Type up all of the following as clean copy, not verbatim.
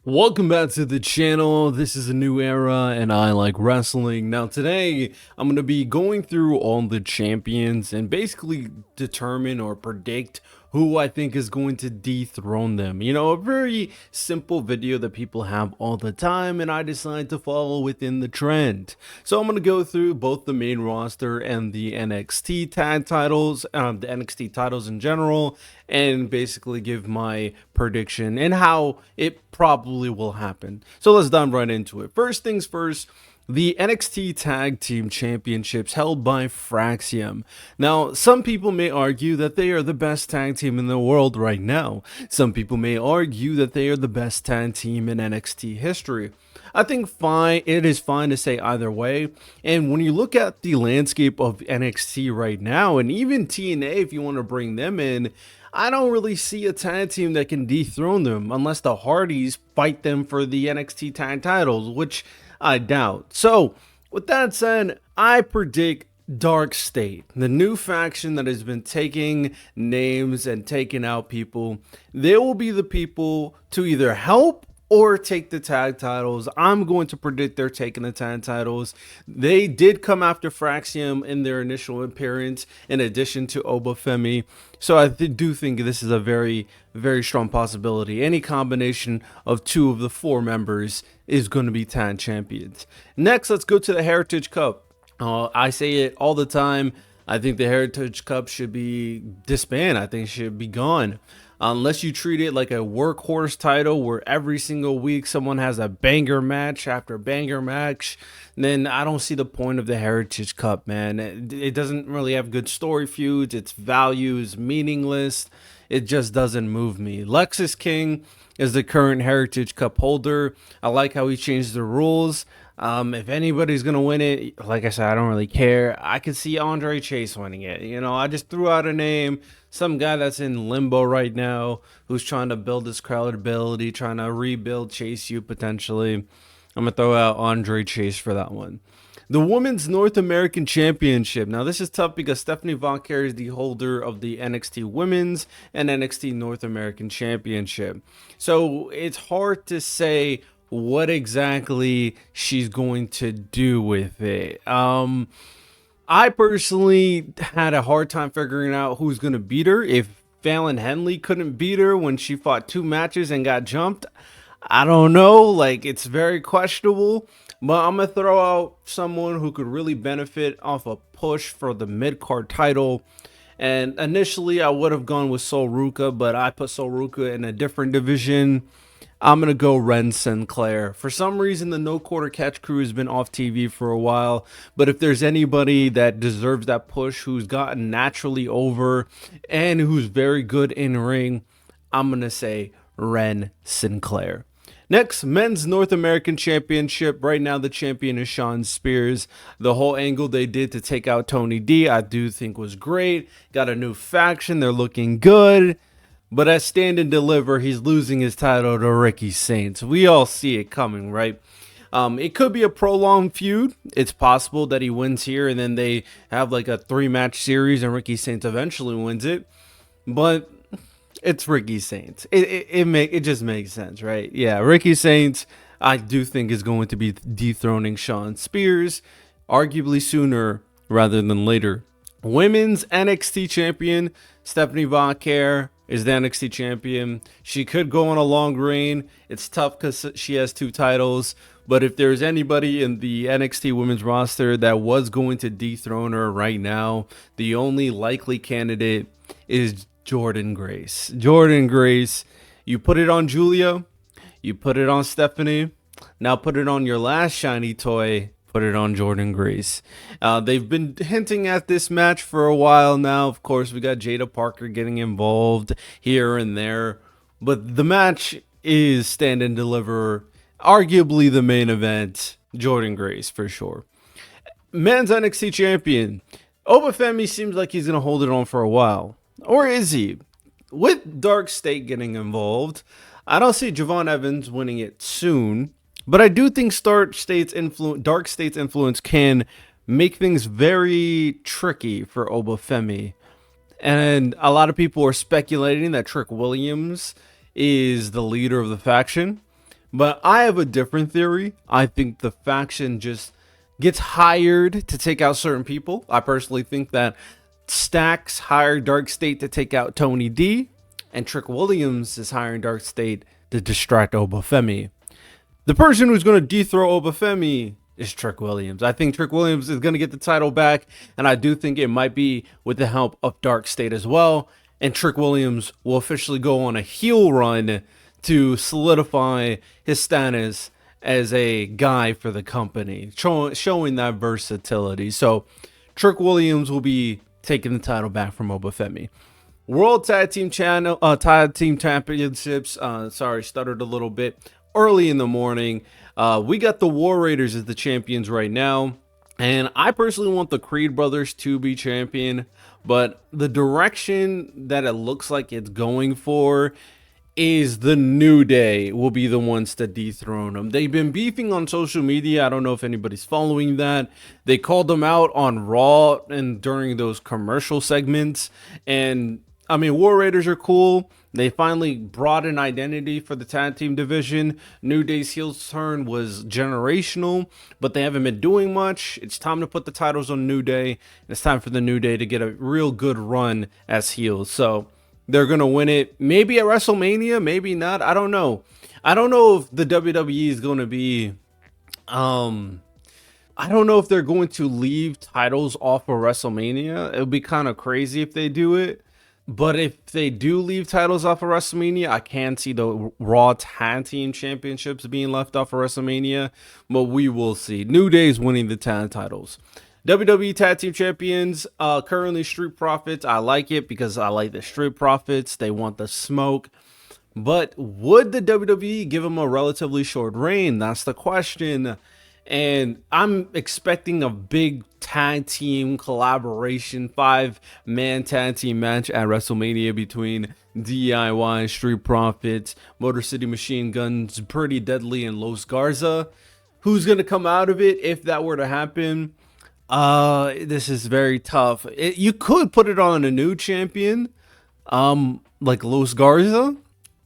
Welcome back to the channel. This is a new era and I like wrestling. Now today I'm going to be going through all the champions and basically determine or predict who I think is going to dethrone them. You know, a very simple video that people have all the time, and I decided to follow within the trend. So I'm going to go through both the main roster and the NXT tag titles, the NXT titles in general, and basically give my prediction and how it probably will happen. So let's dive right into it. First things first, the NXT Tag Team Championships held by Fraxium. Now, some people may argue that they are the best tag team in the world right now. Some people may argue that they are the best tag team in NXT history. I think it is fine to say either way. And when you look at the landscape of NXT right now, and even TNA, if you want to bring them in, I don't really see a tag team that can dethrone them unless the Hardys fight them for the NXT tag titles, which I doubt. So, with that said, I predict Dark State, the new faction that has been taking names and taking out people. They will be the people to either help or take the tag titles. I'm going to predict they're taking the tag titles. They did come after Fraxium in their initial appearance, in addition to Obafemi. So I do think this is a very, very strong possibility. Any combination of two of the four members is going to be tag champions. Next, let's go to the Heritage Cup. I say it all the time. I think the Heritage Cup should be disbanded. I think it should be gone. Unless you treat it like a workhorse title where every single week someone has a banger match after banger match, then I don't see the point of the Heritage Cup, man. It doesn't really have good story feuds. Its value is meaningless. It just doesn't move me. Lexus King is the current Heritage Cup holder. I like how he changed the rules. If anybody's gonna win it, like I said, I don't really care. I could see Andre Chase winning it. You know, I just threw out a name, some guy that's in limbo right now, who's trying to build his credibility, trying to rebuild Chase U potentially. I'm gonna throw out Andre Chase for that one. The Women's North American Championship. Now, this is tough because Stephanie Vonker is the holder of the NXT Women's and NXT North American Championship. So it's hard to say what exactly she's going to do with it. I personally had a hard time figuring out who's going to beat her. If Fallon Henley couldn't beat her when she fought 2 matches and got jumped, I don't know. Like, it's very questionable. But I'm going to throw out someone who could really benefit off a push for the mid-card title. And initially, I would have gone with Sol Ruka, but I put Sol Ruka in a different division. I'm going to go Ren Sinclair. For some reason, the No Quarter Catch crew has been off TV for a while, but if there's anybody that deserves that push, who's gotten naturally over, and who's very good in ring, I'm going to say Ren Sinclair. Next, Men's North American Championship. Right now, the champion is Shawn Spears. The whole angle they did to take out Tony D, I do think was great. Got a new faction. They're looking good. But at Stand and Deliver, he's losing his title to Ricky Saints. We all see it coming, right? It could be a prolonged feud. It's possible that he wins here and then they have like a 3-match series and Ricky Saints eventually wins it. But it's Ricky Saints. It just makes sense, right? Yeah, Ricky Saints, I do think is going to be dethroning Shawn Spears, arguably sooner rather than later. Women's NXT champion Stephanie Vonker is the NXT champion. She could go on a long reign. It's tough because she has 2 titles. But if there's anybody in the NXT women's roster that was going to dethrone her right now, the only likely candidate is Jordynne Grace. Jordynne Grace, you put it on Julia, you put it on Stephanie, now put it on your last shiny toy, put it on Jordynne Grace. They've been hinting at this match for a while now. Of course, we got Jada Parker getting involved here and there. But the match is Stand and Deliver. Arguably the main event, Jordynne Grace for sure. Men's NXT champion. Obafemi seems like he's going to hold it on for a while. Or is he? With Dark State getting involved, I don't see Javon Evans winning it soon. But I do think Dark State's influence can make things very tricky for Obafemi. And a lot of people are speculating that Trick Williams is the leader of the faction. But I have a different theory. I think the faction just gets hired to take out certain people. I personally think that Stacks hired Dark State to take out Tony D, and Trick Williams is hiring Dark State to distract Obafemi. The person who's going to dethrone Obafemi is Trick Williams. I think Trick Williams is going to get the title back, and I do think it might be with the help of Dark State as well. And Trick Williams will officially go on a heel run to solidify his status as a guy for the company, showing that versatility. So Trick Williams will be taking the title back from Obafemi. World Tag Team Championships. Sorry, stuttered a little bit. Early in the morning, we got the War Raiders as the champions right now, and I personally want the Creed brothers to be champion, but the direction that it looks like it's going for is the New Day will be the ones to dethrone them. They've been beefing on social media. I don't know if anybody's following that. They called them out on Raw and during those commercial segments, and I mean, War Raiders are cool. They finally brought an identity for the tag team division. New Day's heel turn was generational, but they haven't been doing much. It's time to put the titles on New Day. It's time for the New Day to get a real good run as heels. So they're going to win it. Maybe at WrestleMania, maybe not. I don't know. I don't know if the WWE is going to be... I don't know if they're going to leave titles off of WrestleMania. It would be kind of crazy if they do it. But if they do leave titles off of WrestleMania, I can see the Raw Tag Team Championships being left off of WrestleMania. But we will see. New Day's winning the tag titles. WWE Tag Team Champions, currently Street Profits. I like it because I like the Street Profits. They want the smoke. But would the WWE give them a relatively short reign? That's the question. And I'm expecting a big tag team collaboration, 5-man tag team match at WrestleMania between DIY, Street Profits, Motor City Machine Guns, Pretty Deadly, and Los Garza. Who's going to come out of it if that were to happen? This is very tough. You could put it on a new champion, like Los Garza,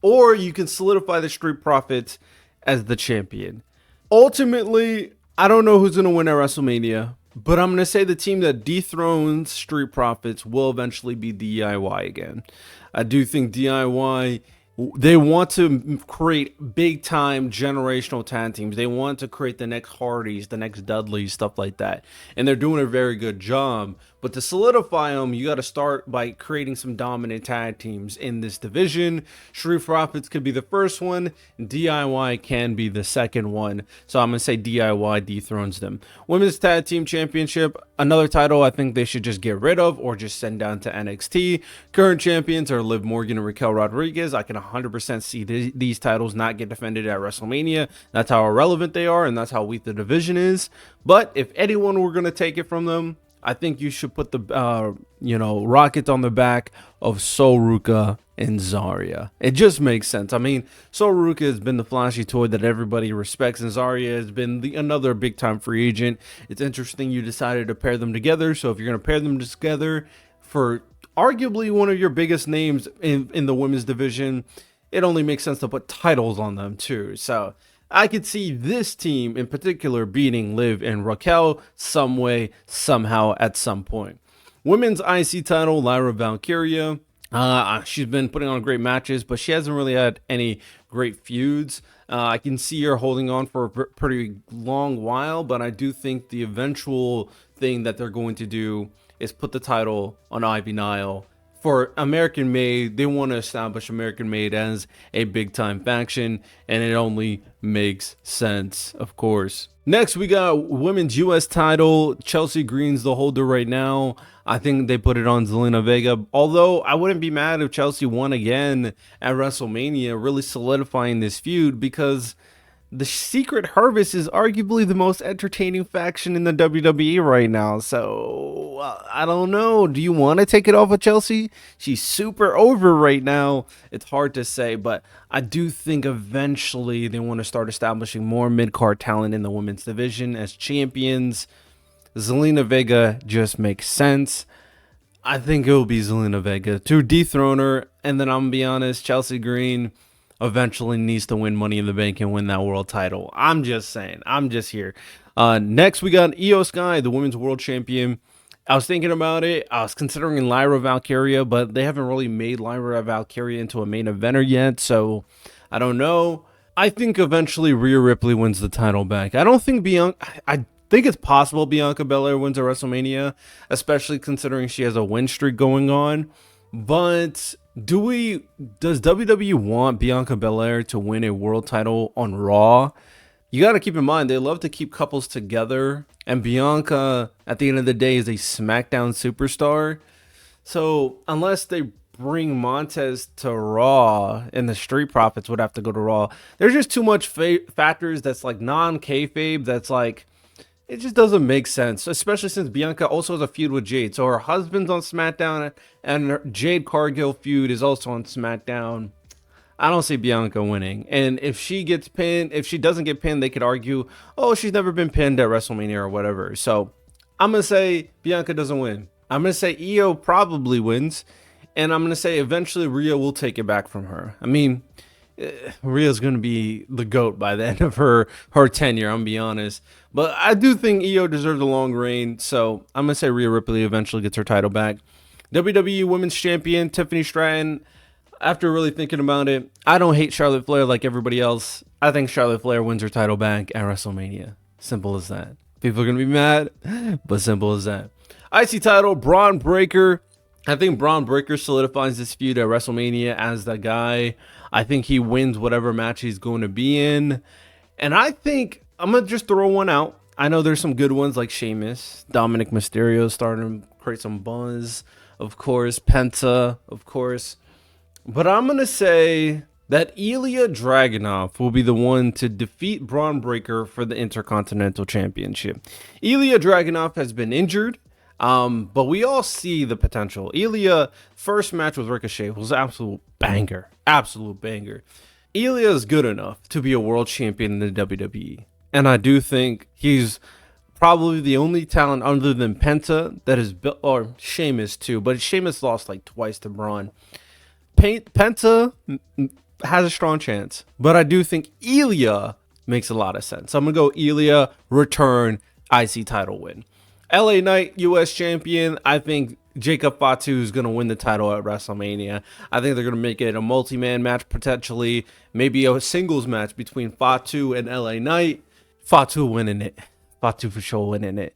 or you can solidify the Street Profits as the champion. Ultimately, I don't know who's going to win at WrestleMania, but I'm going to say the team that dethrones Street Profits will eventually be DIY again. I do think DIY, they want to create big time generational tag teams. They want to create the next Hardys, the next Dudleys, stuff like that. And they're doing a very good job. But to solidify them, you got to start by creating some dominant tag teams in this division. Street Profits could be the first one. DIY can be the second one. So I'm going to say DIY dethrones them. Women's Tag Team Championship, another title I think they should just get rid of or just send down to NXT. Current champions are Liv Morgan and Raquel Rodriguez. I can 100% see these titles not get defended at WrestleMania. That's how irrelevant they are, and that's how weak the division is. But if anyone were going to take it from them, I think you should put the, rocket on the back of Sol Ruca and Zarya. It just makes sense. I mean, Sol Ruca has been the flashy toy that everybody respects, and Zarya has been another big-time free agent. It's interesting you decided to pair them together, so if you're going to pair them together for arguably one of your biggest names in the women's division, it only makes sense to put titles on them too. So I could see this team in particular beating Liv and Raquel some way, somehow, at some point. Women's IC title, Lyra Valkyria. She's been putting on great matches, but she hasn't really had any great feuds. I can see her holding on for a pretty long while, but I do think the eventual thing that they're going to do is put the title on Ivy Nile. For American Made, they want to establish American Made as a big-time faction, and it only makes sense, of course. Next, we got Women's U.S. title. Chelsea Green's the holder right now. I think they put it on Zelina Vega, although I wouldn't be mad if Chelsea won again at WrestleMania, really solidifying this feud, because the Secret Harvest is arguably the most entertaining faction in the WWE right now. So, I don't know. Do you want to take it off of Chelsea? She's super over right now. It's hard to say, but I do think eventually they want to start establishing more mid-card talent in the women's division as champions. Zelina Vega just makes sense. I think it will be Zelina Vega to dethrone her. And then I'm going to be honest, Chelsea Green, eventually needs to win Money in the Bank and win that world title. I'm just saying. I'm just here. Next, we got Io Sky, the women's world champion. I was thinking about it. I was considering Lyra Valkyria, but they haven't really made Lyra Valkyria into a main eventer yet, so I don't know. I think eventually Rhea Ripley wins the title back. I don't think I think it's possible Bianca Belair wins at WrestleMania, especially considering she has a win streak going on. But does WWE want Bianca Belair to win a world title on Raw? You got to keep in mind, they love to keep couples together, and Bianca, at the end of the day, is a SmackDown superstar. So unless they bring Montez to Raw and the Street Profits would have to go to Raw, there's just too much factors that's like non-kayfabe, that's like, it just doesn't make sense, especially since Bianca also has a feud with Jade. So her husband's on SmackDown, and her Jade Cargill feud is also on SmackDown. I don't see Bianca winning. And if she gets pinned, if she doesn't get pinned, they could argue, oh, she's never been pinned at WrestleMania or whatever. So I'm going to say Bianca doesn't win. I'm going to say Io probably wins. And I'm going to say eventually Rhea will take it back from her. I mean, Rhea's going to be the GOAT by the end of her tenure, I'm going to be honest. But I do think Io deserves a long reign. So I'm going to say Rhea Ripley eventually gets her title back. WWE Women's Champion Tiffany Stratton. After really thinking about it, I don't hate Charlotte Flair like everybody else. I think Charlotte Flair wins her title back at WrestleMania. Simple as that. People are going to be mad, but simple as that. IC title, Braun Breaker. I think Braun Breaker solidifies this feud at WrestleMania as the guy. I think he wins whatever match he's going to be in. And I think, I'm going to just throw one out. I know there's some good ones like Sheamus, Dominic Mysterio starting to create some buzz. Of course, Penta, of course. But I'm going to say that Ilya Dragunov will be the one to defeat Braun Breaker for the Intercontinental Championship. Ilya Dragunov has been injured, but we all see the potential. Ilya, first match with Ricochet was absolute banger. Absolute banger. Ilya is good enough to be a world champion in the WWE. And I do think he's probably the only talent other than Penta that is built, or Sheamus too, but Sheamus lost like twice to Braun. Penta has a strong chance, but I do think Ilya makes a lot of sense. I'm going to go Ilya, return, IC title win. LA Knight, US champion. I think Jacob Fatu is going to win the title at WrestleMania. I think they're going to make it a multi-man match potentially, maybe a singles match between Fatu and LA Knight. Fatu winning it. Fatu for sure winning it.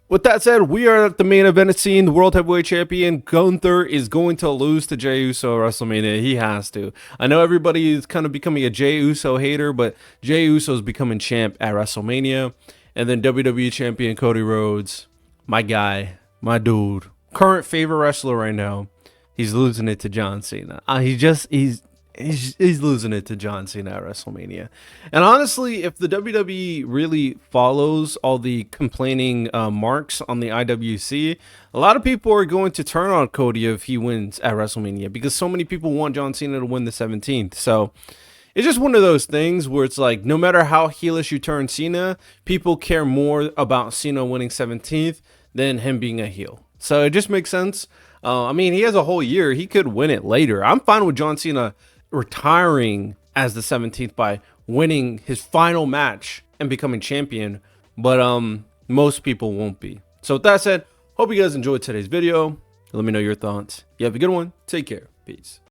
With that said, we are at the main event scene. The World Heavyweight Champion Gunther is going to lose to Jey Uso at WrestleMania. He has to. I know everybody is kind of becoming a Jey Uso hater, but Jey Uso is becoming champ at WrestleMania. And then WWE Champion Cody Rhodes, my guy, my dude, current favorite wrestler right now. He's losing it to John Cena. He's losing it to John Cena at WrestleMania. And honestly, if the WWE really follows all the complaining marks on the IWC, a lot of people are going to turn on Cody if he wins at WrestleMania, because so many people want John Cena to win the 17th. So it's just one of those things where it's like, no matter how heelish you turn Cena, people care more about Cena winning 17th than him being a heel. So it just makes sense. I mean, he has a whole year. He could win it later. I'm fine with John Cena retiring as the 17th by winning his final match and becoming champion, but most people won't be. So with that said, hope you guys enjoyed today's video. Let me know your thoughts. You have a good one. Take care. Peace.